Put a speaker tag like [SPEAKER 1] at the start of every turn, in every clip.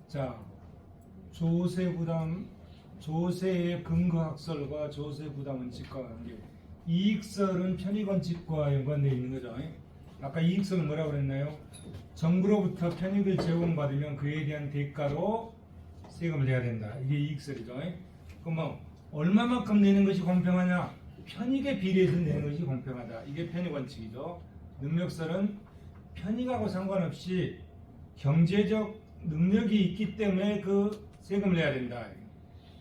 [SPEAKER 1] 자, 조세부담, 조세의 근거학설과 조세부담 원칙과 관계. 이익설은 편익원칙과 연관되어 있는 거죠. 아까 이익설은 뭐라고 그랬나요? 정부로부터 편익을 제공받으면 그에 대한 대가로 세금을 내야 된다. 이게 이익설이죠. 그럼 뭐 얼마만큼 내는 것이 공평하냐? 편익에 비례해서 내는 것이 공평하다. 이게 편익원칙이죠. 능력설은 편익하고 상관없이 경제적 능력이 있기 때문에 그 세금을 내야 된다.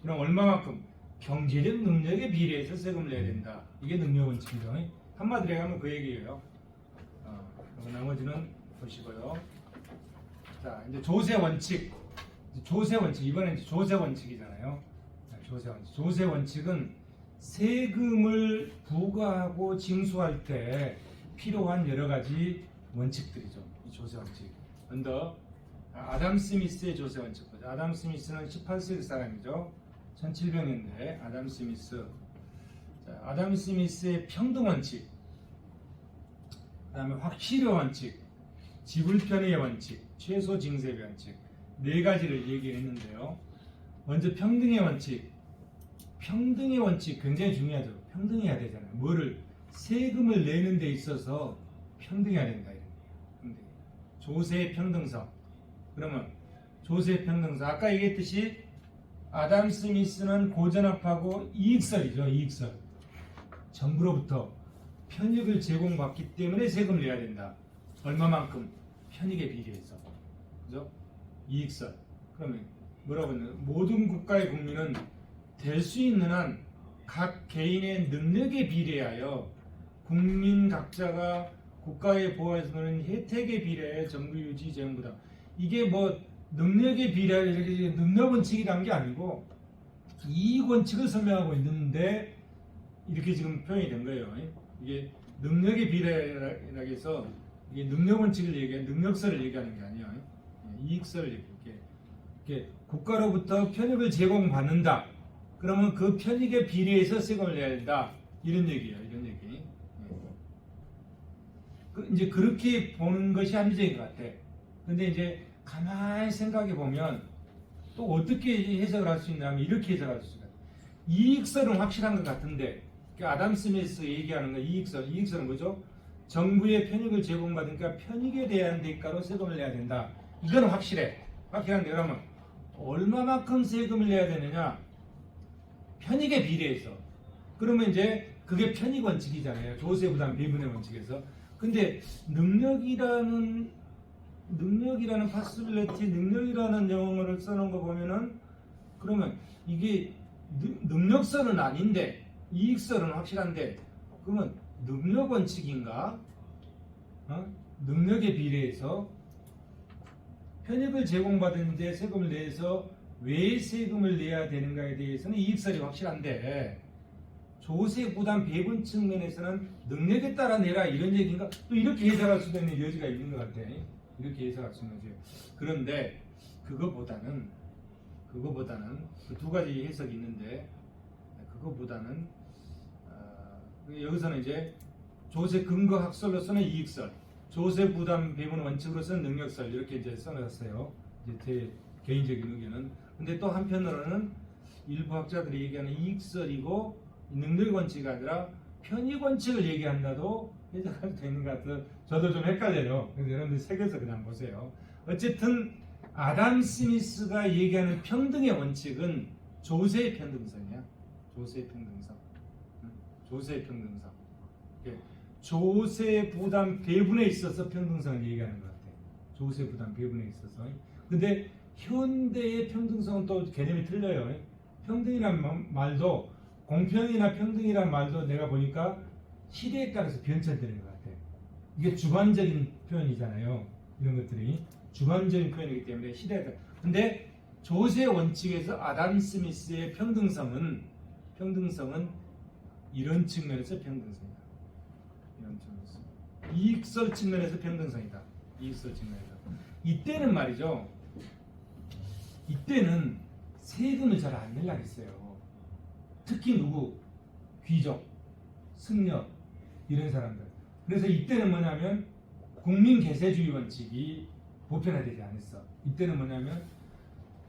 [SPEAKER 1] 그럼 얼마만큼? 경제적 능력에 비례해서 세금을 내야 된다. 이게 능력원칙이죠. 한마디로 하면 그 얘기예요. 나머지는 보시고요. 자, 이제 조세원칙. 조세원칙. 이번엔 이제 조세원칙이잖아요. 조세원칙. 조세원칙은 세금을 부과하고 징수할 때 필요한 여러 가지 원칙들이죠. 이 조세원칙. 먼저 아담 스미스의 조세원칙 보죠. 아담 스미스는 18세기 사람이죠. 1700년대 아담 스미스. 자, 아담 스미스의 평등원칙, 그 다음에 확실의 원칙, 지불편의의 원칙, 최소징세비 원칙 네 가지를 얘기했는데요. 먼저 평등의 원칙. 평등의 원칙 굉장히 중요하죠. 평등해야 되잖아요. 뭐를? 세금을 내는 데 있어서 평등해야 된다. 평등. 조세의 평등성. 그러면 조세의 평등성. 아까 얘기했듯이 아담 스미스는 고전압하고 이익설이죠. 이익설. 정부로부터 편익을 제공받기 때문에 세금을 내야 된다. 얼마만큼? 편익에 비례해서. 그죠? 이익설. 그러면 뭐라고 했나요? 모든 국가의 국민은 될 수 있는 한 각 개인의 능력에 비례하여 국민 각자가 국가의 보호에서 보는 혜택에 비례해 정부 유지 재정부담. 이게 뭐 능력에 비례하여 이렇게 능력 원칙이란 게 아니고 이익 원칙을 설명하고 있는데 이렇게 지금 표현이 된 거예요. 이게 능력에 비례하라 해서 이게 능력 원칙을 얘기해 능력설을 얘기하는 게 아니야. 이익설을 얘기해. 이렇게 국가로부터 편익을 제공받는다. 그러면 그 편익에 비례해서 세금을 내야 된다. 이런 얘기예요. 이런 얘기. 이제 그렇게 보는 것이 합리적인 것 같아. 근데 이제 가만히 생각해 보면 또 어떻게 해석을 할 수 있냐면 이렇게 해석할 수 있어요. 이익설은 확실한 것 같은데 아담 스미스 얘기하는 거 이익설. 이익설은 뭐죠? 정부의 편익을 제공받으니까 편익에 대한 대가로 세금을 내야 된다. 이건 확실해. 확실한데 그러면 얼마만큼 세금을 내야 되느냐? 편익에 비례해서. 그러면 이제 그게 편익 원칙이잖아요. 조세부담 배분의 원칙에서. 근데 능력이라는 possibility, 능력이라는 영어를 써놓은 거 보면은 그러면 이게 능력설은 아닌데 이익설은 확실한데 그러면 능력 원칙인가? 능력에 비례해서 편익을 제공받은데 세금을 내서 왜 세금을 내야 되는가에 대해서는 이익설이 확실한데 조세 부담 배분 측면에서는 능력에 따라 내라 이런 얘기인가? 또 이렇게 해석할 수도 있는 여지가 있는 것 같아. 이렇게 해석할 수 있는 여지. 그런데 그거보다는 그 두 가지 해석이 있는데 그거보다는 여기서는 이제 조세 근거 학설로서는 이익설, 조세 부담 배분 원칙으로서는 능력설 이렇게 이제 써놨어요. 이제 제 개인적인 의견은. 근데 또 한편으로는 일부 학자들이 얘기하는 이익설이고 능력 원칙이 아니라 편익 원칙을 얘기한다도 해석할 수 있는 것 같아서 저도 좀 헷갈려요. 그래서 여러분들 새겨서 그냥 보세요. 어쨌든 아담 스미스가 얘기하는 평등의 원칙은 조세의 평등성이야. 조세의 평등성. 조세의 평등성. 조세 부담 배분에 있어서 평등성을 얘기하는 것 같아. 조세 부담 배분에 있어서. 근데 현대의 평등성은 또 개념이 틀려요. 평등이란 말도 공평이나 평등이란 말도 내가 보니까 시대에 따라서 변천되는 것 같아. 이게 주관적인 표현이잖아요. 이런 것들이 주관적인 표현이기 때문에 시대에 따라. 근데 조세 원칙에서 아담 스미스의 평등성은 이런 측면에서 평등성이다. 이런 측면에서 이익설 측면에서 평등성이다. 이익설 측면에서. 이때는 말이죠. 이때는 세금을 잘 안 내려고 했어요. 특히 누구? 귀족, 승려 이런 사람들. 그래서 이때는 뭐냐면 국민 계세주의 원칙이 보편화되지 않았어. 이때는 뭐냐면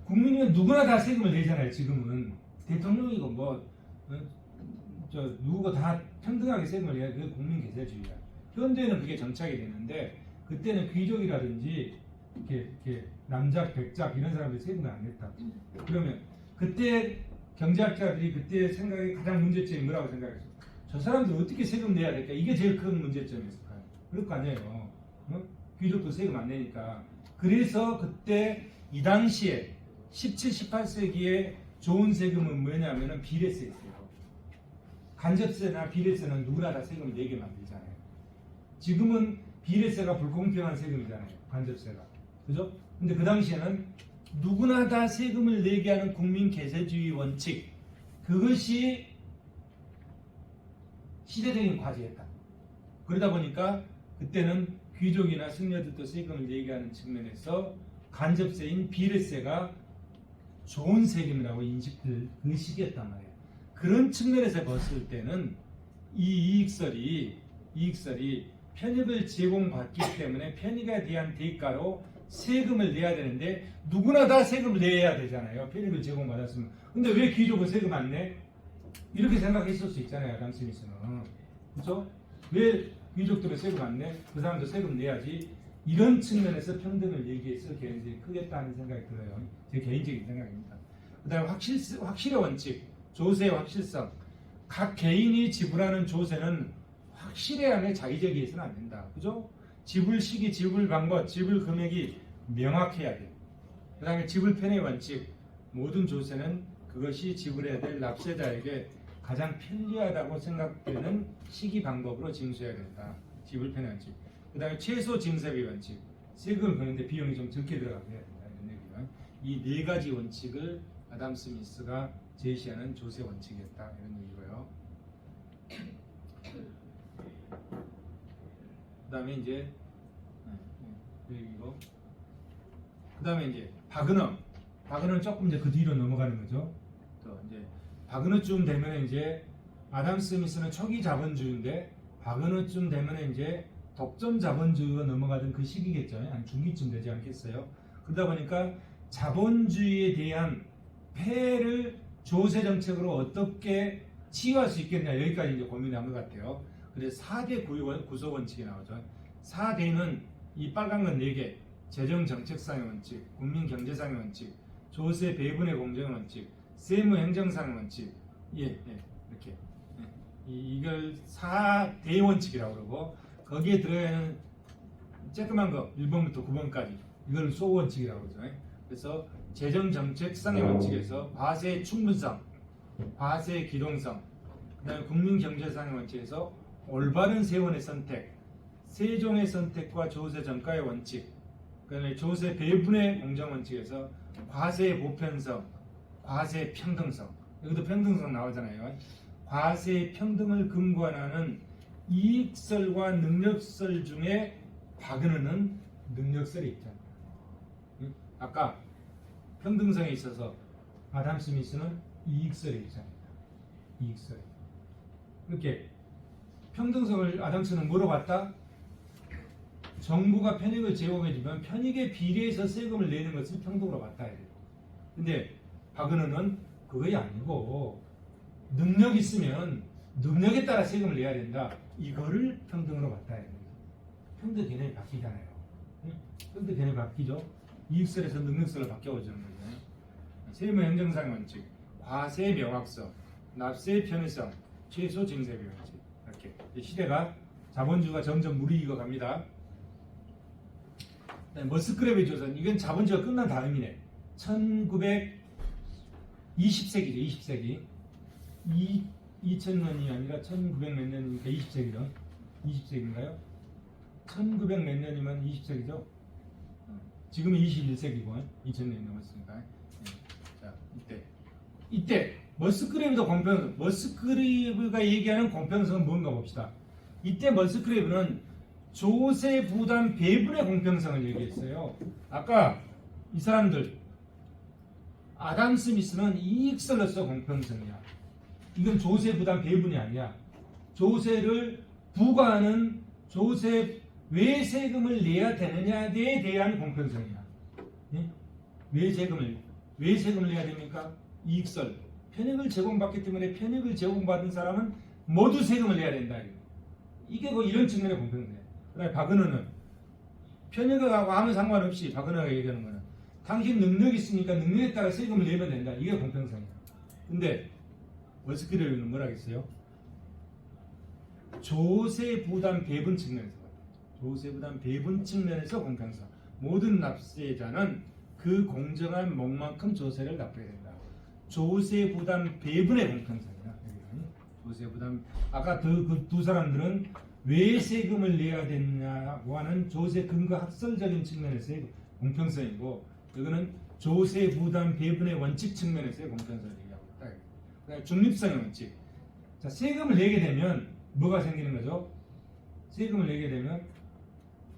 [SPEAKER 1] 국민이면 누구나 다 세금을 내잖아요. 지금은 대통령이고 뭐 누구가 다 평등하게 세금을 내야 그게 국민 계세주의야. 현대에는 그게 정착이 되는데 그때는 귀족이라든지 이렇게 남작, 백작 이런 사람들이 세금을 안 냈다. 그러면 그때 경제학자들이 그때 생각이 가장 문제점이 뭐라고 생각했어? 저 사람들 어떻게 세금 내야 될까? 이게 제일 큰 문제점이었을까요? 그럴 거 아니에요. 어? 귀족도 세금 안 내니까. 그래서 그때 이 당시에 17, 18세기에 좋은 세금은 뭐냐면은 비례세였어요. 간접세나 비례세는 누구나 다 세금을 내게 만들잖아요. 지금은 비례세가 불공평한 세금이잖아요. 간접세가. 그죠? 근데 그 당시에는 누구나 다 세금을 내게 하는 국민 계세주의 원칙, 그것이 시대적인 과제였다. 그러다 보니까 그때는 귀족이나 승려들도 세금을 내게 하는 측면에서 간접세인 비례세가 좋은 세금이라고 인식될 그 시기였단 말이에요. 그런 측면에서 봤을 때는 이 이익설이 편익을 제공받기 때문에 편익에 대한 대가로 세금을 내야 되는데 누구나 다 세금을 내야 되잖아요. 편익을 제공받았으면. 근데 왜 귀족은 세금 안 내? 이렇게 생각했을 수 있잖아요. 아담 스미스는. 그렇죠? 왜 귀족들은 세금 안 내? 그 사람도 세금 내야지. 이런 측면에서 평등을 얘기해서 굉장히 크겠다는 생각이 들어요. 제 개인적인 생각입니다. 그 다음에 확실의 원칙, 조세의 확실성. 각 개인이 지불하는 조세는 확실해야 하면 자의적이해서는 안 된다. 그죠? 지불 시기, 지불 방법, 지불 금액이 명확해야 돼요. 그 다음에 지불 편의 원칙. 모든 조세는 그것이 지불해야 될 납세자에게 가장 편리하다고 생각되는 시기 방법으로 징수해야 된다. 지불 편의 원칙. 그 다음에 최소 징세비 원칙. 세금을 거는데 비용이 좀 적게 들어가게 해야 된다. 이런 얘기가. 이 네 가지 원칙을 아담 스미스가 제시하는 조세 원칙이었다. 이런 얘기고요. 그 다음에 이제 이거. 그 다음에 이제 바그너는 조금 이제 그 뒤로 넘어가는 거죠. 또 이제 바그너쯤 되면 이제 아담 스미스는 초기 자본주의인데 바그너쯤 되면 이제 독점 자본주의가 넘어가던 그 시기겠죠. 한 중기쯤 되지 않겠어요. 그러다 보니까 자본주의에 대한 폐해를 조세 정책으로 어떻게 치유할 수 있겠냐 여기까지 이제 고민한 것 같아요. 그래서 4대 구조 원칙이 나오죠. 4대는 이 빨간 건 4개. 재정 정책상의 원칙, 국민 경제상의 원칙, 조세 배분의 공정의 원칙, 세무 행정상의 원칙. 이렇게. 이걸 4대 원칙이라고 그러고 거기에 들어있는 쬐끄만 거 1번부터 9번까지 이걸 소원칙이라고 그러죠. 그래서 재정 정책상의 원칙에서 과세의 충분성, 과세의 기동성, 그다음에 국민 경제상의 원칙에서 올바른 세원의 선택, 세종의 선택과 조세 전가의 원칙, 그다음에 조세 배분의 공정 원칙에서 과세의 보편성, 과세의 평등성. 여기도 평등성 나오잖아요. 과세의 평등을 근거하는 이익설과 능력설 중에 바그너는 능력설이 있잖아요. 아까 평등성에 있어서 아담 스미스는 이익설이 있잖아요. 이익설. 이렇게 평등성을 아담 스미스는 뭐로 봤다? 정부가 편익을 제공해주면 편익에 비례해서 세금을 내는 것을 평등으로 봤다. 근데 바그너는 그게 아니고 능력 있으면 능력에 따라 세금을 내야 된다. 이거를 평등으로 봤다. 평등 개념이 바뀌잖아요. 평등 개념이 바뀌죠. 이익설에서 능력설로 바뀌어오는 거죠. 세무 행정상의 원칙, 과세 명확성, 납세 편의성, 최소 징세비 원칙. 이렇게 시대가 자본주의가 점점 무르익어 갑니다. 머스크랩의 조선, 이건 자본주의가 끝난 다음이네. 1920세기죠. 20세기. 2000년이 아니라 1900 몇 년이니까 20세기죠. 20세기인가요? 1900 몇 년이면 20세기죠. 지금은 21세기고 2000년이 넘었으니까. 자, 이때 머스크랩도 공평성. 머스크랩가 얘기하는 공평성은 뭔가 봅시다. 이때 머스크랩은 조세 부담 배분의 공평성을 얘기했어요. 아까 이 사람들 아담 스미스는 이익설로서 공평성이야. 이건 조세 부담 배분이 아니야. 조세를 부과하는 조세 왜 세금을 내야 되느냐에 대한 공평성이야. 왜 세금을 왜 세금을 내야 됩니까? 이익설. 편익을 제공받기 때문에 편익을 제공받은 사람은 모두 세금을 내야 된다. 이게 뭐 이런 측면의 공평성이에요. 그다음에 박은호는 편익하고 아무 상관없이 박은호가 얘기하는 거는 당신 능력이 있으니까 능력에 따라 세금을 내면 된다. 이게 공평성이에요. 근데 월스트리트는 뭐라 했어요? 조세 부담 배분 측면에서 조세 부담 배분 측면에서 공평성. 모든 납세자는 그 공정한 목만큼 조세를 납해야 된다. 조세 부담 배분의 공평성이야. 조세 부담. 아까 그 두 사람들은 왜 세금을 내야 되냐고 하는 조세 근거 학설적인 측면에서의 공평성이고, 이거는 조세 부담 배분의 원칙 측면에서의 공평성을 얘기하고 있다. 그다음에 중립성의 원칙. 자, 세금을 내게 되면 뭐가 생기는 거죠? 세금을 내게 되면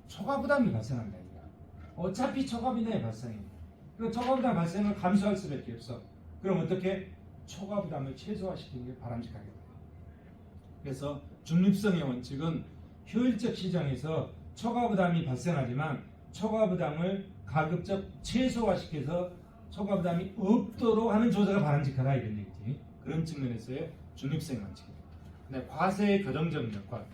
[SPEAKER 1] 초과 부담이 발생한다. 어차피 초과 부담이 발생해. 그 초과 부담 발생을 감수할 수밖에 없어. 그럼 어떻게? 초과 부담을 최소화시키는 게 바람직하겠다. 그래서 중립성의 원칙은 효율적 시장에서 초과 부담이 발생하지만 초과 부담을 가급적 최소화시켜서 초과 부담이 없도록 하는 조세가 바람직하다 이런 얘기지. 그런 측면에서의 중립성의 원칙입니다. 네, 과세의 교정적 역할.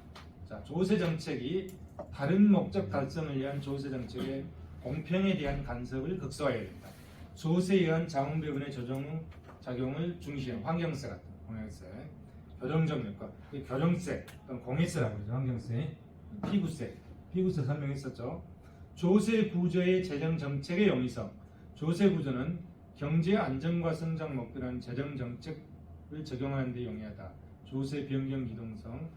[SPEAKER 1] 자, 조세 정책이 다른 목적 달성을 위한 조세 정책의 공평에 대한 간섭을 극소화해야 된다. 조세에 의한 자원 배분의 작용을 중시하는 환경세 같은 공약세, 교정적 역할, 교정세 또는 공예세라고 그러죠. 환경세, 피구세 설명했었죠. 조세 구조의 재정 정책의 용이성. 조세 구조는 경제 안정과 성장 목표라는 재정 정책을 적용하는 데 용이하다. 조세 변경 기동성,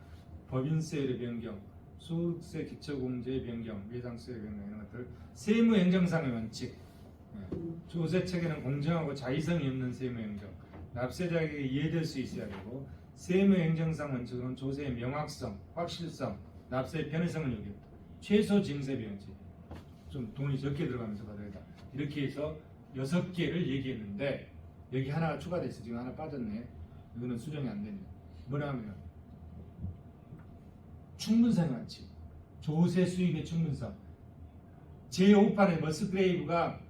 [SPEAKER 1] 법인세의 변경, 소득세 기초공제의 변경, 외상세의 변경 이런 것들, 세무 행정상의 원칙. 조세 체계는 공정하고 자의성이 없는 세무 행정, 납세자에게 이해될 수 있어야 되고, 세무 행정상 원칙은 조세의 명확성, 확실성, 납세의 편의성을 요구한다. 최소 징세 비용치. 좀 돈이 적게 들어가면서 받아야 된다. 이렇게 해서 6개를 얘기했는데 여기 하나가 추가돼서 지금 하나 빠졌네. 이거는 수정이 안 되네. 뭐냐면 충분성의 원칙, 조세 수입의 충분성. 제5판에 머스그레이브가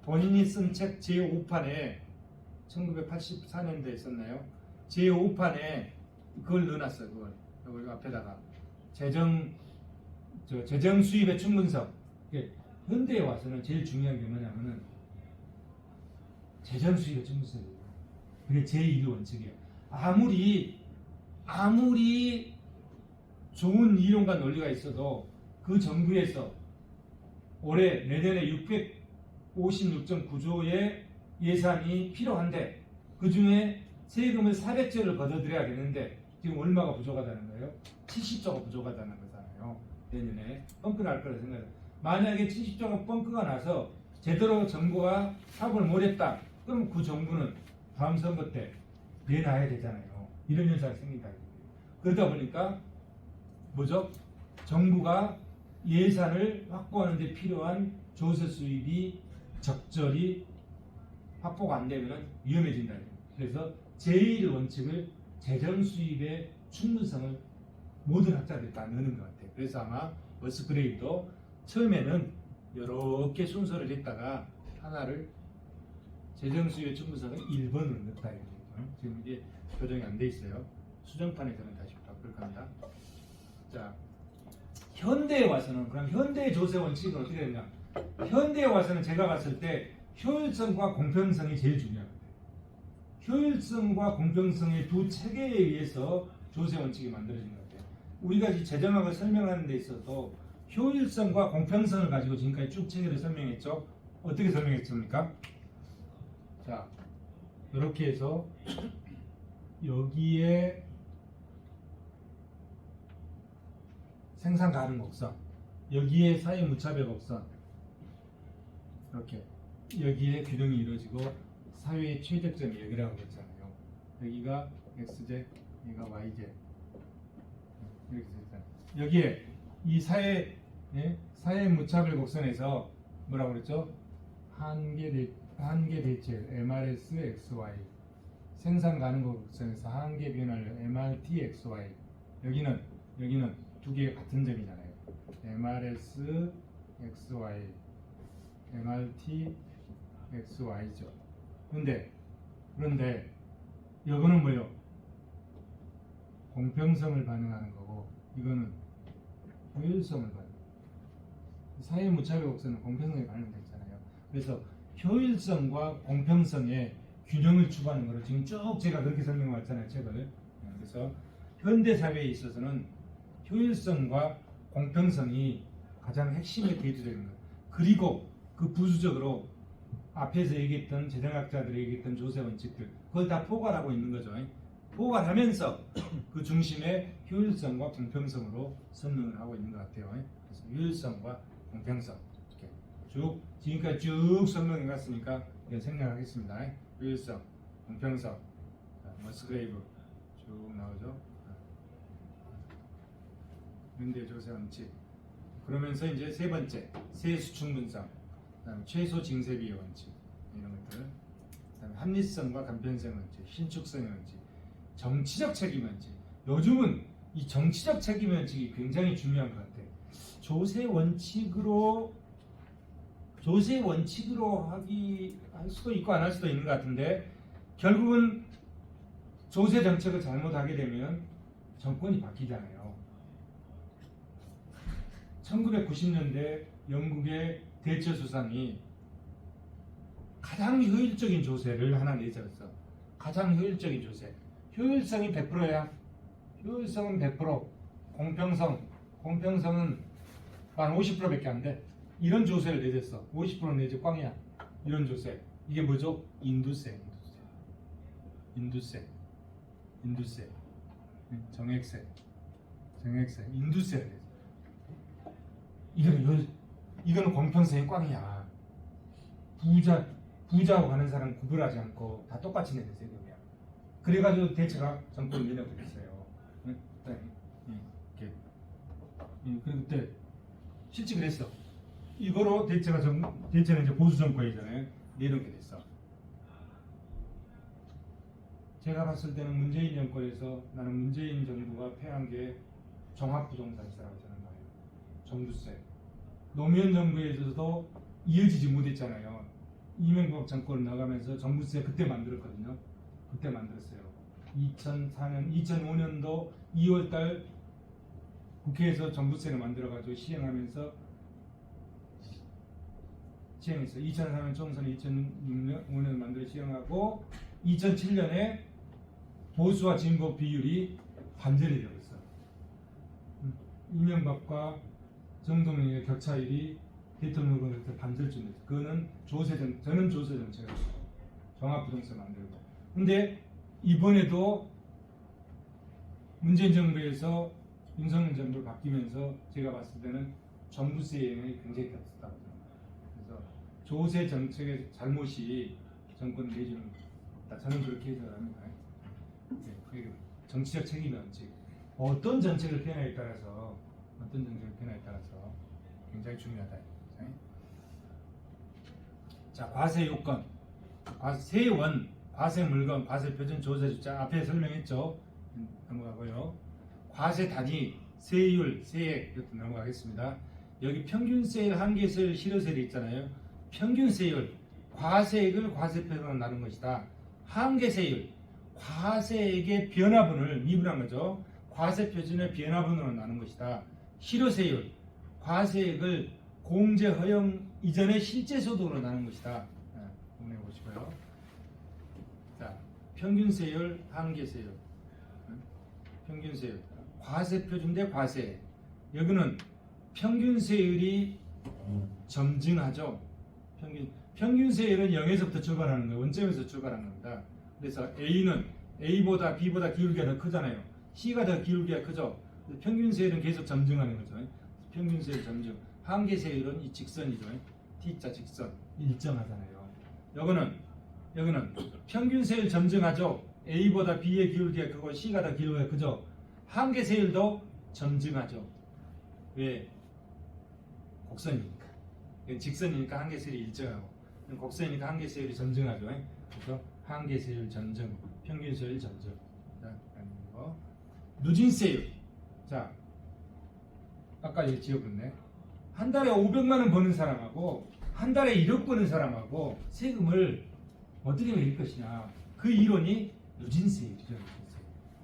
[SPEAKER 1] 본인이 쓴 책 제5판에 1984년도에 썼나요? 제5판에 그걸 넣어놨어요. 그걸 앞에다가 재정 수입의 충분성. 현대에 와서는 제일 중요한 게 뭐냐면은 재정 수입의 충분성이에요. 그게 제1 원칙이에요. 아무리 좋은 이론과 논리가 있어도 그 정부에서 올해 내년에 656.9조의 예산이 필요한데 그 중에 세금을 400조를 걷어들여야되는데 지금 얼마가 부족하다는 거예요? 70조가 부족하다는 거잖아요. 내년에 뻥크 날 거라 생각해요. 만약에 70조가 뻥크가 나서 제대로 정부가 사업을 못했다. 그럼 그 정부는 다음 선거 때 내놔야 되잖아요. 이런 현상이 생긴다. 그러다 보니까 뭐죠? 정부가 예산을 확보하는 데 필요한 조세 수입이 적절히 확보가 안 되면 위험해진다. 그래서 제1 원칙을 재정 수입의 충분성을 모든 학자들이 다 넣는 것 같아요. 그래서 아마 머스그레이브도 처음에는 여러 개 순서를 했다가 하나를 재정 수입의 충분성을 1번으로 넣었다. 지금 이게 교정이 안 돼 있어요. 수정판에서는 다시 바꿀 겁니다. 자, 현대에 와서는 그럼 현대의 조세 원칙은 어떻게 되냐? 현대에 와서는 제가 봤을 때 효율성과 공평성이 제일 중요합니다. 효율성과 공평성의 두 체계에 의해서 조세 원칙이 만들어진 것 같아요. 우리가 이 재정학을 설명하는 데 있어서 효율성과 공평성을 가지고 지금까지 쭉 체계를 설명했죠. 어떻게 설명했습니까? 자, 이렇게 해서 여기에 생산 가능 곡선, 여기에 사회 무차별 곡선, 이렇게 여기에 균형이 이루어지고 사회의 최적점이 여기라고 했잖아요. 여기가 XZ, 여기가 YZ 이렇게 됐잖아요. 여기에 이 사회 무차별 곡선에서 뭐라고 그랬죠? 한계 대체 MRS XY, 생산 가능 곡선에서 한계 변화율 MRT XY. 여기는 두 개가 같은 점이잖아요. MRS XY, MRT x, y죠. 그런데 이거는 뭐요? 공평성을 반영하는 거고 이거는 효율성을 반영. 사회 무차별 곡선은 공평성이 반영됐잖아요. 그래서 효율성과 공평성의 균형을 추구하는 거를 지금 쭉 제가 그렇게 설명했잖아요, 책을. 그래서 현대 사회에 있어서는 효율성과 공평성이 가장 핵심의 대두되는 거예요. 그리고 그 부수적으로 앞에서 얘기했던 재정학자들이 얘기했던 조세 원칙들 그걸 다 포괄하고 있는 거죠. 포괄하면서 그 중심에 효율성과 공평성으로 설명을 하고 있는 것 같아요. 그래서 효율성과 공평성 이렇게 쭉 지금까지 쭉 설명해 갔으니까 생략하겠습니다. 효율성, 공평성, 머스그레이브 쭉 나오죠. 현대 조세 원칙. 그러면서 이제 세 번째 세수충 분석, 그다음에 최소 징세비의 원칙 이런 것들, 그다음에 합리성과 간편성 원칙, 신축성의 원칙, 정치적 책임 원칙. 요즘은 이 정치적 책임 원칙이 굉장히 중요한 것 같아요. 조세 원칙으로 할 수도 있고 안 할 수도 있는 것 같은데 결국은 조세 정책을 잘못하게 되면 정권이 바뀌잖아요. 1990년대 영국의 대처 수상이 가장 효율적인 조세를 하나 내세웠어. 가장 효율적인 조세. 효율성이 100%야. 효율성은 100%. 공평성은 한 50%밖에 안 돼. 이런 조세를 내줬어. 50% 내지 꽝이야. 이런 조세. 이게 뭐죠? 인두세. 정액세. 인두세를 내줘. 이거는 공평성이 꽝이야. 부자하고 가는 사람 구별하지 않고 다 똑같이 내는 세금이야. 그래가지고 대체가 정권을 내려버렸어요. 그때 실제 그랬어. 이거로 대체는 이제 보수 정권이잖아요. 내놓게 됐어. 제가 봤을 때는 문재인 정권에서 나는 문재인 정부가 패한 게 종합부동산세라고 저는 봐요. 종부세. 노무현 정부에서도 이어지지 못했잖아요. 이명박 정권 나가면서 종부세 그때 만들었거든요. 그때 만들었어요. 2005년도 2월달 국회에서 종부세를 만들어가지고 시행했어요. 2004년 총선에 2005년 만들어 시행하고 2007년에 보수와 진보 비율이 반전이 되었어. 이명박과 정동영의 격차율이 대통령으로 반절쯤 됐어. 그거는 저는 조세 정책을 종합부동산 만들고. 근데 이번에도 문재인 정부에서 윤석열 정부를 바뀌면서 제가 봤을 때는 종부세 영향이 굉장히 컸다고 생각합니다. 그래서 조세 정책의 잘못이 정권 내주는 없다. 저는 그렇게 해석합니다. 그리고 정치적 책임의 원칙. 어떤 정책을 펴냐에 따라서 굉장히 중요하다. 자, 과세 요건, 세원, 과세 물건, 과세 표준, 조세 주자 앞에 설명했죠. 넘어가고요. 과세 단위, 세율, 세액 이것도 넘어가겠습니다. 여기 평균세율, 한계세율, 실효세율이 있잖아요. 평균세율, 과세액을 과세표준으로 나눈 것이다. 한계세율, 과세액의 변화분을 미분한 거죠. 과세표준의 변화분으로 나눈 것이다. 실효세율, 과세액을 공제 허용 이전의 실제 소득으로 나눈 것이다. 공부해 보시고요. 자, 평균세율, 한계세율, 평균세율, 과세표준 대 과세. 여기는 평균세율이 점증하죠. 평균세율은 0에서부터 출발하는 거예요. 원점에서 출발하는 겁니다. 그래서 A는 A보다 B보다 기울기가 더 크잖아요. C가 더 기울기가 크죠. 평균세율은 계속 점증하는 거죠. 평균세율 점증. 한계세율은 이 직선이죠. T자 직선 일정하잖아요. 여기는 평균세율 점증하죠. A보다 B의 기울기가 크고 C가 더 기울기가 크죠. 한계세율도 점증하죠. 왜? 곡선이니까. 직선이니까 한계세율이 일정하고, 곡선이니까 한계세율이 점증하죠. 그래서 한계세율 점증, 평균세율 점증. 누진세율. 자, 아까 얘기 지어봤네. 한 달에 500만 원 버는 사람하고 한 달에 1억 버는 사람하고 세금을 어떻게 매길 것이냐. 그 이론이 누진세율이죠.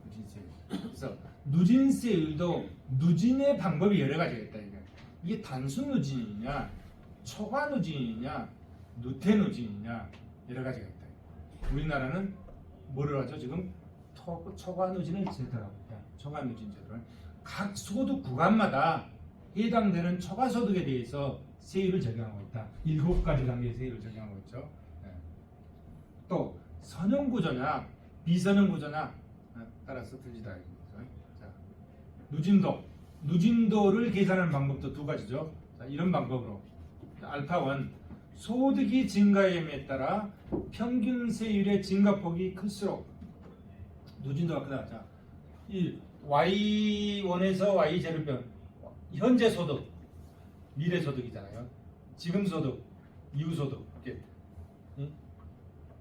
[SPEAKER 1] 누진세율. 그래서 누진세율도 누진의 방법이 여러 가지가 있다. 이게 단순 누진이냐, 초과 누진이냐, 누태 누진이냐 여러 가지가 있다. 우리나라는 뭐를 하죠? 지금 초과 누진을 제도라고 합니다. 초과 누진 제도를 각 소득 구간마다 해당되는 초과 소득에 대해서 세율을 적용하고 있다. 7가지 단계의 세율을 적용하고 있죠. 네. 또 선형 구조냐, 비선형 구조냐 따라서 틀리다. 자, 누진도를 계산하는 방법도 두 가지죠. 자, 이런 방법으로 알파1 소득이 증가함에 따라 평균 세율의 증가폭이 클수록 누진도가 크다. 자, 이 Y1에서 Y0별 현재 소득, 미래 소득이잖아요. 지금 소득, 이후 소득, 이렇게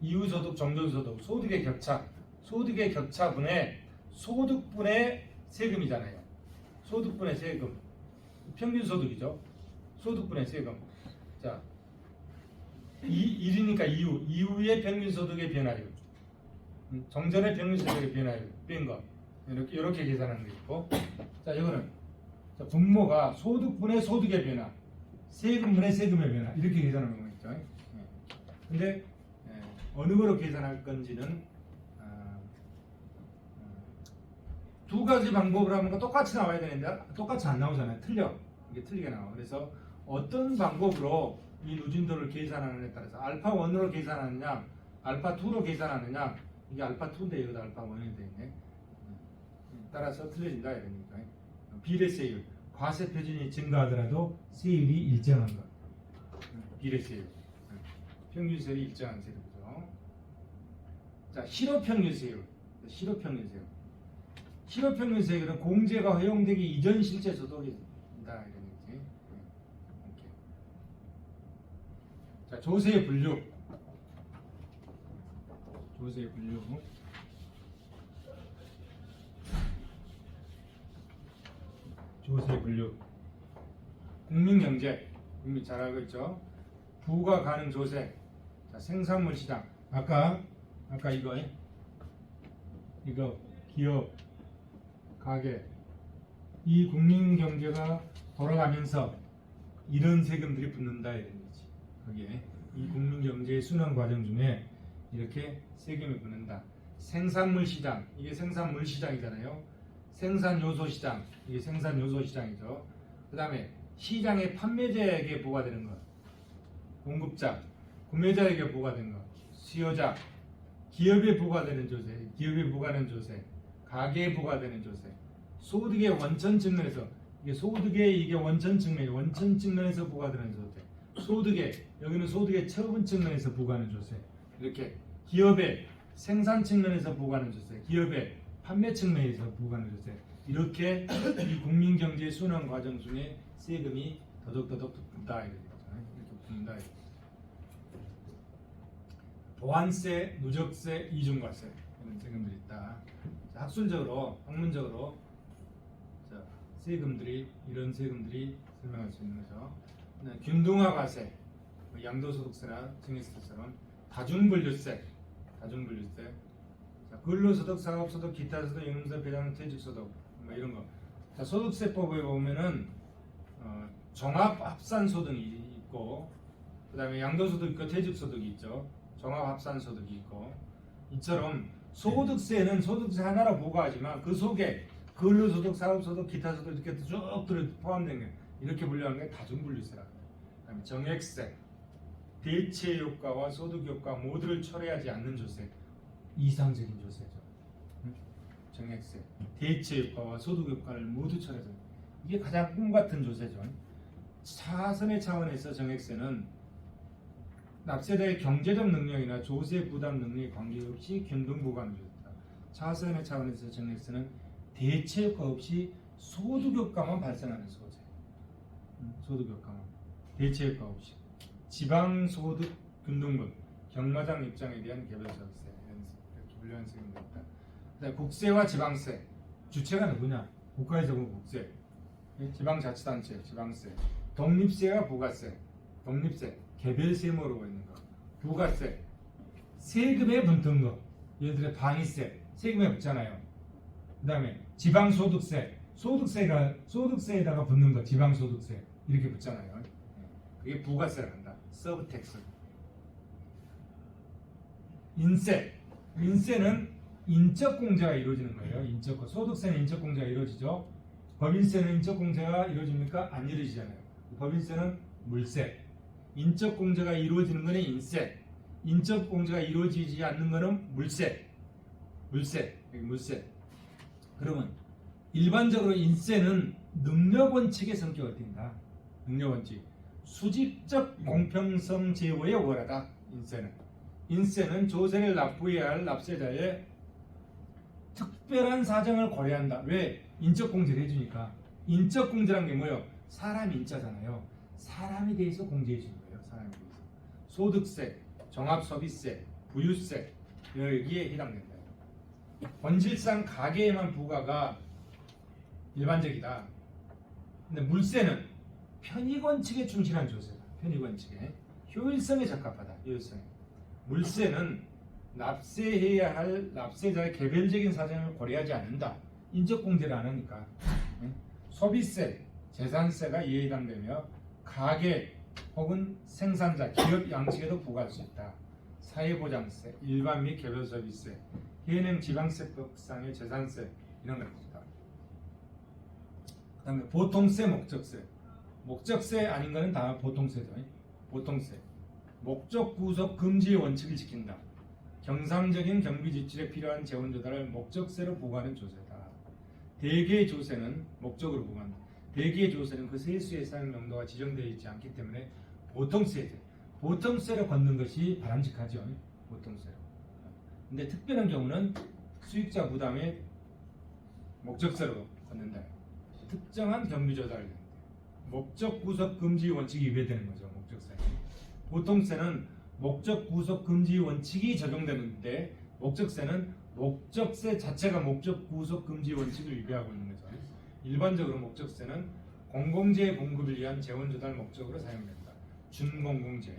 [SPEAKER 1] 이후 소득, 정전 소득, 소득의 격차분의 소득분의 세금이잖아요. 소득분의 세금, 평균 소득이죠. 소득분의 세금. 자, 1이니까 이후의 평균 소득의 변화율, 정전의 평균 소득의 변화율 뺀 거. 이렇게 계산하는 게 있고, 자, 이거는 자, 분모가 소득분의 소득의 변화, 세금분의 세금의 변화 이렇게 계산하는 거 있죠. 근데 어느 거로 계산할 건지는 두 가지 방법으로 하면 똑같이 나와야 되는데 똑같이 안 나오잖아요. 틀려. 이게 틀리게 나와. 그래서 어떤 방법으로 이 누진도를 계산하느냐에 따라서 알파1으로 계산하느냐, 알파2로 계산하느냐, 이게 알파2인데 여기다 알파1이 되어 있네. 따라서 틀려진다 이러니까. 비례세율, 과세 표준이 증가하더라도 세율이 일정한 것. 비례세율, 평균세율이 일정한 세율이죠. 자, 실효평균세율. 실효평균세율은 공제가 허용되기 이전 실제 소득이다 이런 얘기지. 이렇게. 자, 조세 분류. 국민경제, 국민 잘 알고 있죠. 부가 가능 조세. 자, 생산물 시장. 아까 이거 기업, 가게, 이 국민경제가 돌아가면서 이런 세금들이 붙는다 이런 거지. 거기에 이 국민경제의 순환 과정 중에 이렇게 세금이 붙는다. 생산물 시장, 이게 생산물 시장이잖아요. 생산요소 시장, 이게 생산요소 시장이죠. 그 다음에 시장의 판매자에게 부과되는 것, 공급자, 구매자에게 부과되는 것, 수요자, 기업에 부과되는 조세, 기업에 부과되는 조세, 가게에 부과되는 조세, 소득의 원천 측면에서 이게 원천 측면에서 부과되는 조세, 여기는 소득의 처분 측면에서 부과하는 조세, 이렇게 기업의 생산 측면에서 부과하는 조세, 기업의 판매 측면에서 부과하는 조세, 이렇게 이 국민경제 순환 과정 중에 세금이 더덕더덕 붙는다 이렇게 붙는다. 보완세, 누적세, 이중과세 이런 세금들이 있다. 자, 학문적으로 자, 이런 세금들이 설명할 수 있는 거죠. 균등화과세, 양도소득세나 증여세처럼 다중분류세, 자, 근로소득, 상업소득, 기타소득, 연금세, 배당, 퇴직소득 이런 거. 자, 소득세법에 보면은 종합합산소득이 있고, 그 다음에 양도소득 있고 퇴직소득이 있죠. 종합합산소득이 있고, 이처럼 소득세는 소득세 하나로 부과하지만 그 속에 근로소득, 사업소득, 기타소득 이렇게 쭉 포함된 게 이렇게 분류하는 게 다중분류세라고 합니다. 그다음에 정액세, 대체효과와 소득효과 모두를 초래하지 않는 조세, 이상적인 조세죠. 정액세, 대체효과와 소득효과를 모두 초래하지 않는, 이게 가장 꿈같은 조세죠. 차선의 차원에서 정액세는 납세자의 경제적 능력이나 조세 부담 능력에 관계없이 균등부과하는 조세다. 차선의 차원에서 정액세는 대체효과 없이 소득효과만 발생하는 소세. 소득효과만, 대체효과 없이. 지방소득 균등분, 경마장 입장에 대한 개별소득세, 이렇게 분류한 세금도 있다. 그다음에 국세와 지방세, 주체가 누구냐? 국가에서 본 국세, 지방자치단체 지방세, 독립세와 부가세, 독립세, 개별세무로 있는 거, 부가세, 세금에 붙는 거, 예를 들어 방위세, 세금에 붙잖아요. 그 다음에 지방소득세, 소득세에다가 붙는 거, 지방소득세 이렇게 붙잖아요. 그게 부가세를 한다. 서브텍스. 인세는 인적공제가 이루어지는 거예요. 소득세는 인적공제가 이루어지죠. 법인세는 인적공제가 이루어집니까? 안 이루어지잖아요. 법인세는 물세. 인적공제가 이루어지는 거는 인세. 인적공제가 이루어지지 않는 거는 물세. 여기 물세. 그러면 일반적으로 인세는 능력원칙의 성격을 띈다. 능력원칙. 수직적 공평성 제고에 원하다. 인세는 조세를 납부해야 할 납세자의 특별한 사정을 고려한다. 왜? 인적공제를 해주니까. 인적공제란 게 뭐예요? 사람 인자잖아요. 사람에 대해서 공제해 주는 거예요. 사람에 대해서. 소득세, 종합소비세, 부유세 여기에 해당된다. 본질상 가계에만 부과가 일반적이다. 근데 물세는 편익원칙에 충실한 조세다. 편익원칙에 효율성에 적합하다. 효율성에. 물세는 납세해야 할 납세자의 개별적인 사정을 고려하지 않는다. 인적공제를 안 하니까. 소비세, 재산세가 이에 해당되며 가계 혹은 생산자, 기업 양식에도 부과할 수 있다. 사회보장세, 일반 및 개별소비세, 현행 지방세법상의 재산세 이런 것들이다. 그 다음에 보통세, 목적세 아닌 거는 다 보통세죠. 보통세. 목적 구속 금지의 원칙을 지킨다. 경상적인 경비 지출에 필요한 재원 조달을 목적세로 부과하는 조세다. 대개의 조세는 목적으로 부과한다. 대개의 조세는 그 세수의 사용 용도가 지정되어 있지 않기 때문에 보통세로 걷는 것이 바람직하죠. 보통세로. 근데 특별한 경우는 수익자 부담에 목적세로 걷는다. 특정한 경비 조달 목적 구속 금지 원칙이 위배되는 거죠. 목적세. 보통세는 목적 구속 금지 원칙이 적용되는데 목적세는 목적세 자체가 목적 구속 금지 원칙을 위배하고 있는 거죠. 일반적으로 목적세는 공공재 공급을 위한 재원 조달 목적으로 사용된다. 준공공재,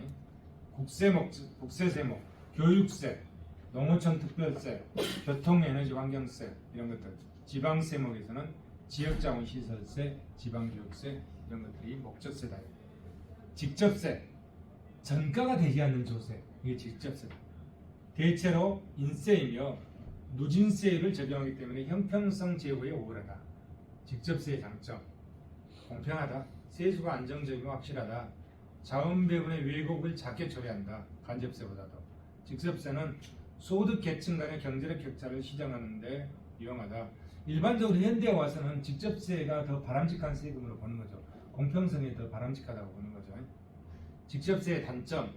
[SPEAKER 1] 국세세목, 교육세, 농어촌 특별세, 교통에너지 환경세 이런 것들. 지방세목에서는 지역자원시설세, 지방교육세 이런 것들이 목적세다. 직접세, 전가가 되지 않는 조세, 이게 직접세다. 대체로 인세이며 누진세율을 적용하기 때문에 형평성 제고에 우월하다. 직접세의 장점, 공평하다. 세수가 안정적이고 확실하다. 자원 배분의 왜곡을 작게 처리한다. 간접세보다도. 직접세는 소득 계층 간의 경제적 격차를 시정하는 데 유용하다. 일반적으로 현대에 와서는 직접세가 더 바람직한 세금으로 보는 거죠. 공평성이 더 바람직하다고 보는 거죠. 직접세의 단점,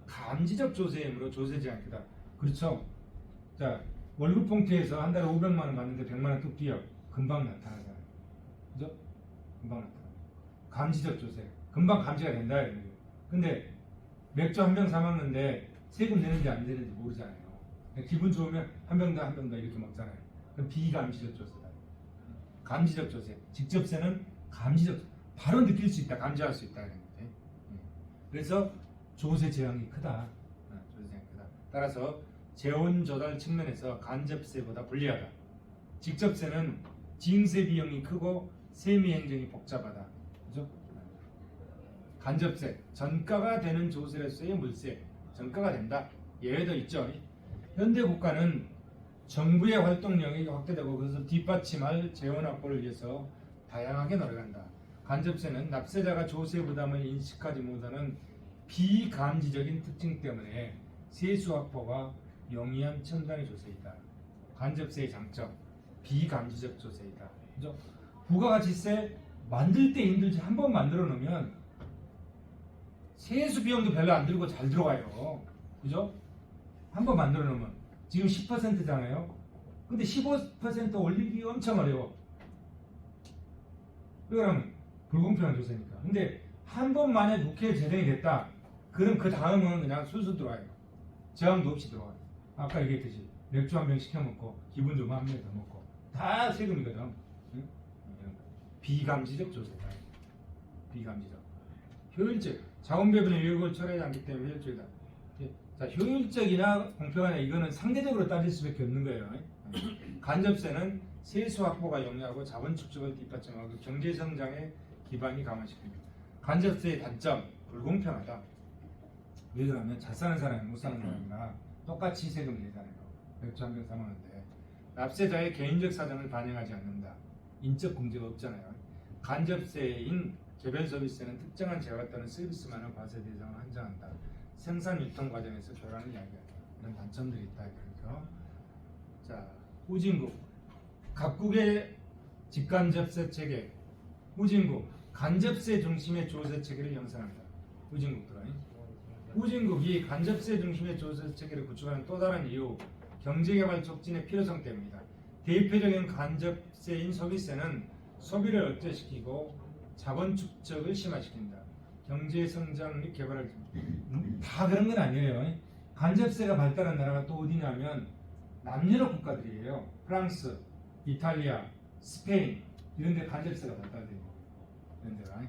[SPEAKER 1] 감지적 조세이므로 조세 제한 크다. 그렇죠. 자, 월급 봉투에서 한 달에 500만 원 받는데 100만 원 뚝 뛰어. 금방 나타나잖아요. 그죠? 금방 나타나. 감지적 조세. 금방 감지가 된다. 근데 맥주 한 병 사 먹는데 세금 내는지 안 내는지 모르잖아요. 기분 좋으면 한 병 더 이렇게 먹잖아요. 그럼 비감지적 조세다. 감지적 조세. 직접세는 감지적, 바로 느낄 수 있다. 감지할 수 있다. 그래서 조세 제한이 크다. 조세 제한이 크다. 따라서 재원 조달 측면에서 간접세보다 불리하다. 직접세는 징세 비용이 크고 세미 행정이 복잡하다. 그죠? 간접세, 전가가 되는 조세로서의 물세, 전가가 된다. 예외도 있죠. 현대 국가는 정부의 활동 영역이 확대되고 그것을 뒷받침할 재원 확보를 위해서 다양하게 노력한다. 간접세는 납세자가 조세 부담을 인식하지 못하는 비감지적인 특징 때문에 세수 확보가 용이한 첨단의 조세이다. 간접세의 장점, 비감지적 조세이다. 그죠? 부가가치세 만들 때 힘들지 한 번 만들어 놓으면 세수 비용도 별로 안 들고 잘 들어가요. 그죠? 한 번 만들어 놓으면 지금 10%잖아요. 근데 15% 올리기 엄청 어려워. 왜냐면 불공평한 조세니까. 근데 한 번 만에 국회에 제정이 됐다. 그럼 그 다음은 그냥 술술 들어와요. 저항도 없이 들어와요. 아까 얘기했듯이 맥주 한 병 시켜 먹고 기분 좋으면 한 병 더 먹고 다 세금이거든. 응? 비감지적 조세다. 비감지적. 효율적. 자원 배분의 유익을 초래하지 않기 때문에 효율적이다. 자, 효율적이나 공평하냐 이거는 상대적으로 따질 수밖에 없는 거예요. 간접세는 세수 확보가 용이하고 자본 축적을 뒷받침하고 경제 성장의 기반이 강화시킵니다. 간접세의 단점 불공평하다. 왜 그러면 잘 사는 사람이 못 사는 사람이나 똑같이 세금을 내잖아요. 맥주 한 병 사먹는데 납세자의 개인적 사정을 반영하지 않는다. 인적 공제가 없잖아요. 간접세인 개별 서비스는 특정한 재화가 또는 서비스만을 과세 대상을 한정한다. 생산 유통 과정에서 교란을 야기한다. 이런 단점들이 있다. 그렇죠. 자, 후진국 각국의 직간접세 체계. 후진국 간접세 중심의 조세 체계를 형성한다. 후진국들은 후진국이 간접세 중심의 조세 체계를 구축하는 또 다른 이유 경제개발 촉진의 필요성 때문이다. 대표적인 간접세인 소비세는 소비를 억제시키고 자본 축적을 심화시킨다. 경제 성장 및 개발을 다 그런 건 아니에요. 간접세가 발달한 나라가 또 어디냐면 남유럽 국가들이에요. 프랑스, 이탈리아, 스페인 이런 데 간접세가 발달돼요. 이런 데가.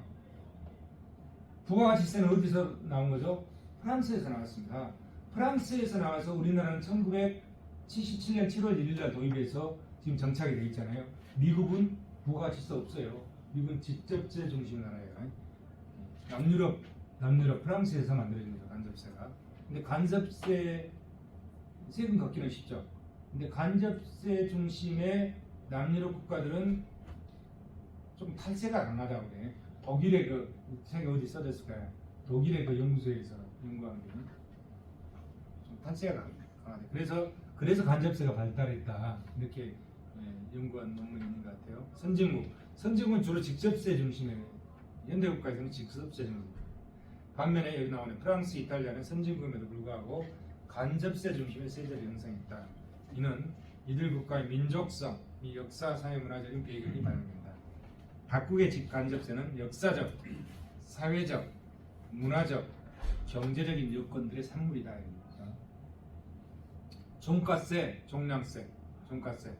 [SPEAKER 1] 부가가치세는 어디서 나온 거죠? 프랑스에서 나왔습니다. 프랑스에서 나와서 우리나라는 1977년 7월 1일 날 도입해서 지금 정착이 되어 있잖아요. 미국은 부가가치세 없어요. 미국은 직접세 중심 나라예요. 남유럽 프랑스에서 만들어진 거죠. 간접세가. 근데 간접세 세금 걷기는 쉽죠. 근데 간접세 중심의 남유럽 국가들은 좀 탈세가 강하다고 그래. 독일의 그 책에 어디 써졌을까요? 독일의 그 연구소에서 연구한 게 좀 탈세가 강하대. 그래서 간접세가 발달했다. 이렇게 연구한 논문이 있는 것 같아요. 선진국은 주로 직접세 중심의 현대국가에서는 직접세 중심. 반면에 여기 나오는 프랑스, 이탈리아는 선진국임에도 불구하고 간접세 중심의 세제를 형성했다. 이는 이들 국가의 민족성, 이 역사, 사회, 문화적인 배경이 반영된다. 각국의 직간접세는 역사적, 사회적, 문화적, 경제적인 여건들의 산물이다. 종가세, 종량세, 종가세.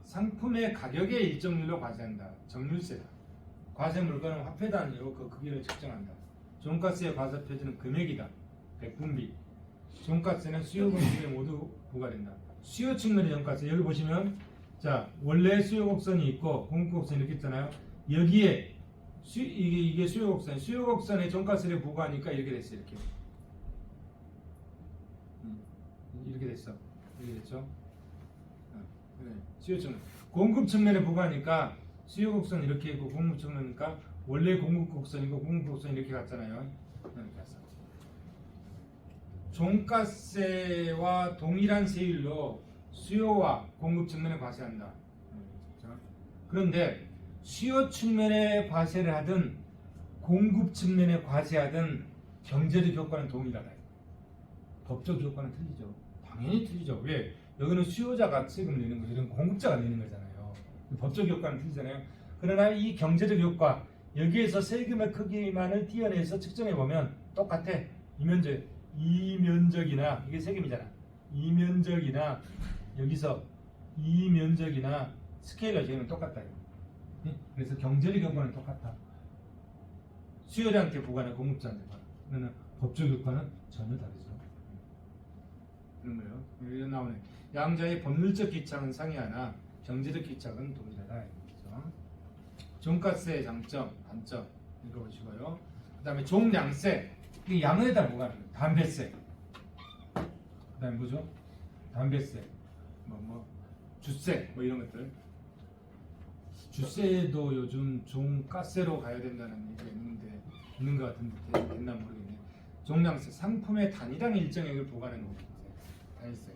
[SPEAKER 1] 상품의 가격에 일정률로 과세한다. 정률세다. 과세 물건은 화폐 단위로 그 크기를 측정한다. 종가세의 과세 표준은 금액이다. 백분비. 종가세는 수요 공급에 모두 부과된다. 수요 측면의 종가세 여기 보시면 자 원래 수요 곡선이 있고 공급 곡선이 이렇게 있잖아요. 여기에 이게 수요 곡선, 수요 곡선에 종가세를 부과하니까 이렇게 됐어. 이렇게 됐어. 이렇게 됐죠. 수요 측면. 공급 측면에 부과하니까 수요 곡선 이렇게 있고 공급 측면이니까 원래 공급 곡선이고 공급 곡선이 이렇게 갔잖아요. 이렇게 갔어. 종가세와 동일한 세율로 수요와 공급 측면에 과세한다. 그런데 수요 측면에 과세를 하든 공급 측면에 과세하든 경제적 효과는 동일하다. 법적 효과는 틀리죠. 당연히 틀리죠. 왜? 여기는 수요자가 세금을 내는 거죠. 이건 공급자가 내는 거잖아요. 법적 효과는 틀리잖아요. 그러나 이 경제적 효과 여기에서 세금의 크기만을 띄어내서 측정해 보면 똑같아. 이면적이나 이게 세금이잖아. 이면적이나 여기서 이면적이나 스케일러 제는 똑같다. 그래서 경제적 효과는 똑같다. 수요자한테 부과하는 공급자한테 부과하는. 그러나 법적 효과는 전혀 다르죠. 그런 거예요. 여기 나오네. 양자의 법률적 기착은 상이하나 경제적 기착은 동일하다. 그렇죠? 종가세의 장점, 단점 읽어보시고요. 그 다음에 종량세. 이 양에다 부과하는 거예요. 담배세. 그 다음에 뭐죠? 담배세. 주세. 이런 것들. 주세도 요즘 종가세로 가야 된다는 얘기가 있는 것 같은데 됐나 모르겠네. 종량세. 상품의 단위당 일정액을 부과하는 거예요. 단위세.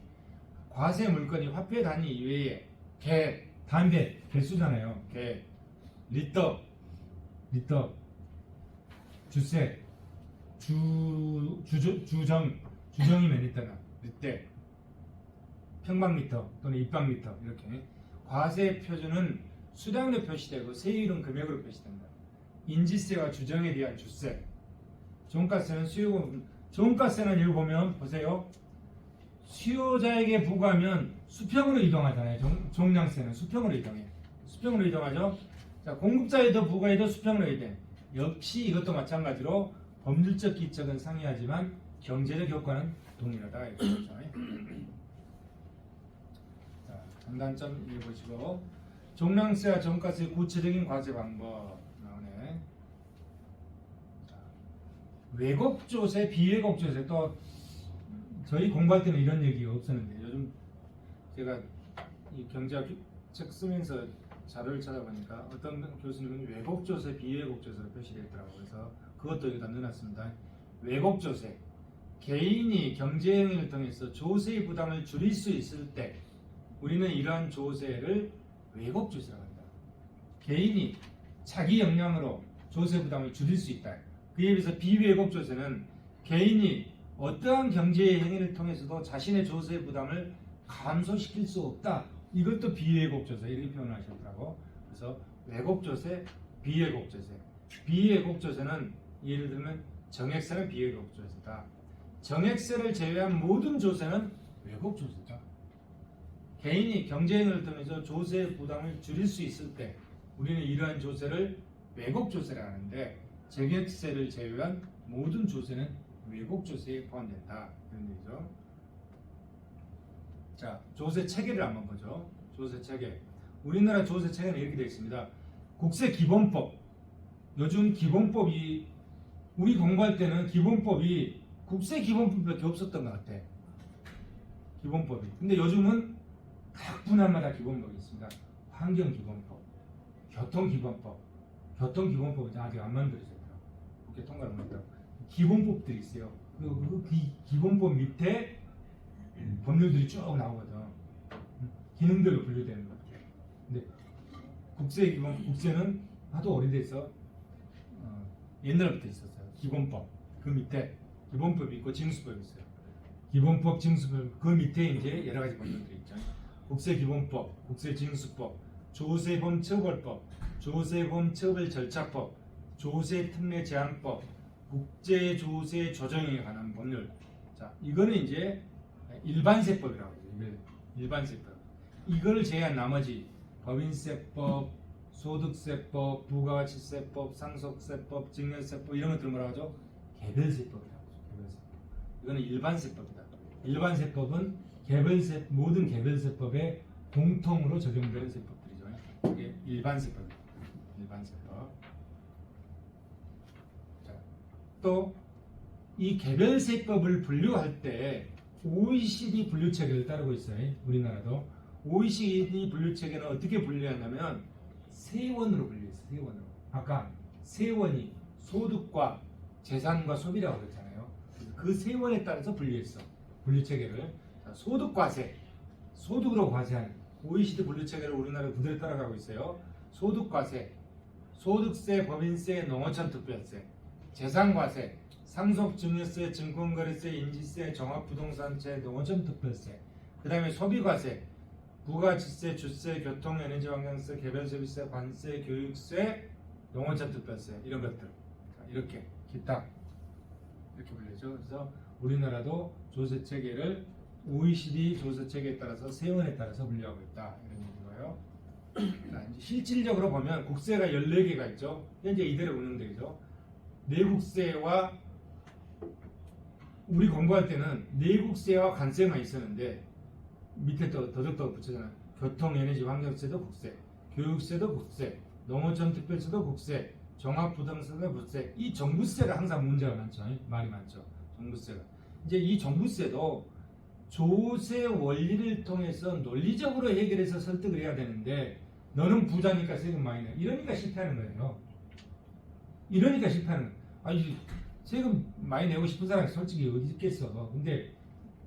[SPEAKER 1] 과세 물건이 화폐 단위 이외에 개, 담배, 개수잖아요. 개, 리터, 주세, 주정이 몇 리터나, 리때, 평방미터 또는 입방미터 이렇게 과세 표준은 수량으로 표시되고 세율은 금액으로 표시된다. 인지세와 주정에 대한 주세. 종가세는 종가세는 여기 보면 보세요. 수요자에게 부과하면 수평으로 이동하잖아요. 종량세는 수평으로 이동해. 수평으로 이동하죠. 자, 공급자에도 부과해도 수평으로 이동해. 역시 이것도 마찬가지로 법률적 기적은 상이하지만 경제적 효과는 동일하다 이거죠. 자, 장단점 읽어보시고 종량세와 종가세의 구체적인 과세 방법 나오네. 자, 왜곡조세, 비왜곡조세 또 저희 공부할 때는 이런 얘기가 없었는데 요즘 제가 이 경제학 책 쓰면서 자료를 찾아보니까 어떤 교수님은 왜곡조세, 비왜곡조세로 표시되어 있더라고요. 그래서 그것도 여기다 넣어놨습니다. 왜곡조세, 개인이 경제행위를 통해서 조세의 부담을 줄일 수 있을 때 우리는 이러한 조세를 왜곡조세라고 합니다. 개인이 자기 역량으로 조세 부담을 줄일 수 있다. 그에 비해서 비왜곡조세는 개인이 어떠한 경제의 행위를 통해서도 자신의 조세 부담을 감소시킬 수 없다. 이것도 비왜곡조세 이렇게 표현하셨더라고. 그래서 왜곡조세, 비왜곡조세. 비왜곡조세는 예를 들면 정액세는 비왜곡조세다. 정액세를 제외한 모든 조세는 왜곡조세다. 개인이 경제행위를 통해서 조세 부담을 줄일 수 있을 때 우리는 이러한 조세를 왜곡조세라 하는데 정액세를 제외한 모든 조세는 왜곡조세에 포함된다. 이런 얘기죠. 자, 조세 체계를 한번 보죠. 조세 체계. 우리나라 조세 체계는 이렇게 되어 있습니다. 국세기본법. 요즘 기본법이 우리 공부할 때는 기본법이 국세기본법밖에 없었던 것 같아. 기본법이. 근데 요즘은 각 분야마다 기본법이 있습니다. 환경기본법, 교통기본법. 교통기본법은 아직 안 만들어졌어요. 국회 통과를 못했다고. 기본법들이 있어요. 그리고 그 기본법 밑에 법률들이 쭉 나오거든. 기능별로 분류되는 거. 근데 국세는 하도 오래돼서 옛날부터 있었어요. 기본법 그 밑에 기본법이 있고 징수법이 있어요. 기본법, 징수법 그 밑에 이제 여러 가지 법률들이 있죠. 국세기본법, 국세징수법, 조세범처벌법, 조세범처벌절차법, 조세특례제한법, 국제조세 조정에 관한 법률. 자, 이거는 이제 일반세법이라고 해요. 일반세법. 이걸 제외한 나머지 법인세법, 소득세법, 부가가치세법, 상속세법, 증여세법 이런 것들 뭐라고 하죠? 개별세법이라고 하죠. 개별세법. 이거는 일반세법이다. 일반세법은 모든 개별세법에 공통으로 적용되는 세법들이죠. 이게 일반세법입니다. 일반세법. 자, 또 이 개별세법을 분류할 때 OECD 분류체계를 따르고 있어요. 우리나라도. OECD 분류체계는 어떻게 분류하냐면 세원으로 분류했어요. 세원으로. 아까 세원이 소득과 재산과 소비라고 그랬잖아요. 그 세원에 따라서 분류했어. 분류체계를. 자, 소득과세. 소득으로 과세한 OECD 분류체계를 우리나라 그대로 따라가고 있어요. 소득과세, 소득세, 법인세, 농어촌 특별세, 재산과세, 상속증여세, 증권거래세, 인지세, 종합부동산세, 농어촌 특별세. 그 다음에 소비과세, 부가가치세, 주세, 교통, 에너지, 환경세, 개별서비스세, 관세, 교육세, 농어촌 특별세 이런 것들. 자, 이렇게 기타 이렇게 불리죠. 그래서 우리나라도 조세 체계를 OECD 조세 체계에 따라서 세원에 따라서 분류하고 있다 이런 얘기고요. 자, 이제 실질적으로 보면 국세가 14개가 있죠. 현재 이대로 운영되죠. 내국세와 우리 공부할 때는 내국세와 관세만 있었는데 밑에 또 더덕더 붙여잖아요. 교통, 에너지, 환경세도 국세, 교육세도 국세, 농어촌 특별세도 국세, 종합부동산세도 국세. 이 종부세가 항상 문제가 많죠. 말이 많죠. 종부세가. 이제 이 종부세도 조세 원리를 통해서 논리적으로 해결해서 설득을 해야 되는데 너는 부자니까 세금 많이 내. 이러니까 실패하는 거예요. 이러니까 실패하는 거예요. 아니 세금 많이 내고 싶은 사람이 솔직히 어디 있겠어. 근데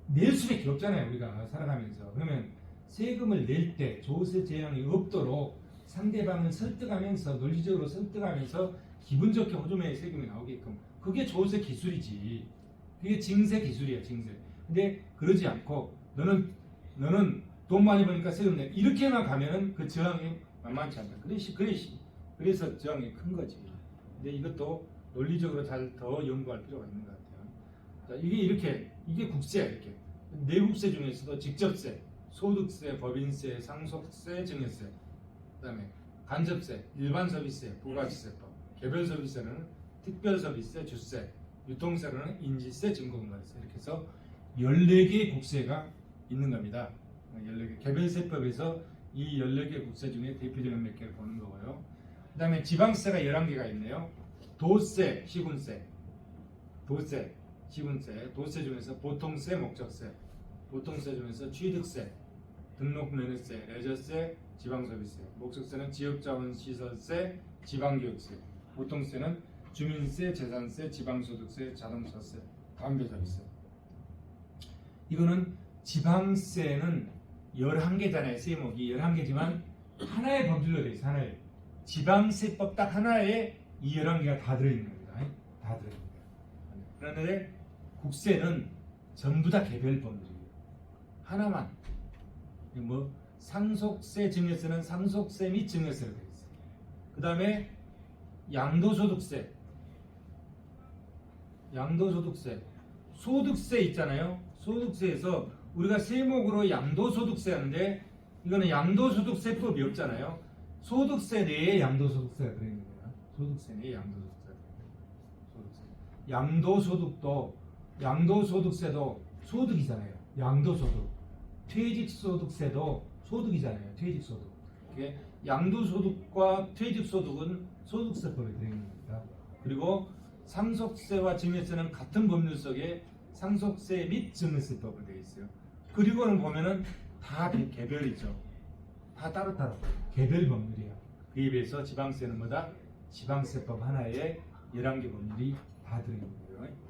[SPEAKER 1] 낼 수밖에 없잖아요. 우리가 살아가면서. 그러면 세금을 낼 때 조세 제한이 없도록 상대방을 설득하면서 논리적으로 설득하면서 기분 좋게 호주머니에 세금이 나오게끔 그게 조세 기술이지. 그게 징세 기술이야. 징세. 근데 그러지 않고 너는 돈 많이 버니까 세금 내 이렇게만 가면은 그 저항이 만만치 않다. 그래서 저항이 큰 거지. 근데 이것도 논리적으로 잘 더 연구할 필요가 있는 것 같아요. 자, 이게 국세야. 이렇게 내국세 중에서도 직접세, 소득세, 법인세, 상속세, 증여세, 그다음에 간접세, 일반서비스세, 부가가치세법, 개별서비스세는 특별서비스세, 주세, 유통세로는 인지세, 증권가세 이렇게 해서 14개의 국세가 있는 겁니다. 14개 개별세법에서 이 14개 국세 중에 대표적인 몇 개를 보는 거고요. 그 다음에 지방세가 11개가 있네요. 도세, 시군세, 도세, 시군세, 도세 중에서 보통세, 목적세, 보통세 중에서 취득세, 등록면허세, 레저세, 지방소비세, 목적세는 지역자원시설세, 지방교육세, 보통세는 주민세, 재산세, 지방소득세, 자동차세, 담배소비세. 이거는 지방세는 11개잖아요. 세목이 11개지만 하나의 법률로 되어 있어요. 하나의 지방세법 딱 하나에 이 11개가 다 들어있는 겁니다. 다 들어있는 거예요. 그런데 국세는 전부 다 개별 법률이에요. 하나만. 뭐 상속세, 증여세는 상속세 및 증여세로 되어 있어요. 그 다음에 양도소득세, 양도소득세, 소득세 있잖아요. 소득세에서 우리가 세목으로 양도소득세 하는데 이거는 양도소득세법이 없잖아요. 소득세 내에 양도소득세가 들어있는 거야. 소득세 내에 양도소득세가 들어있는 거야. 소득세. 양도소득세도 소득이잖아요. 양도소득. 퇴직소득세도 소득이잖아요. 퇴직소득. 양도소득과 퇴직소득은 소득세법에 들어있는 겁니다. 그리고 상속세와 증여세는 같은 법률 속에 상속세 및 증여세법으로 되어 있어요. 그리고는 보면은 다 개별이죠. 다 따로따로 개별 법률이에요. 그에 비해서 지방세는 뭐다? 지방세법 하나에 11개 법률이 다 들어있는 거예요.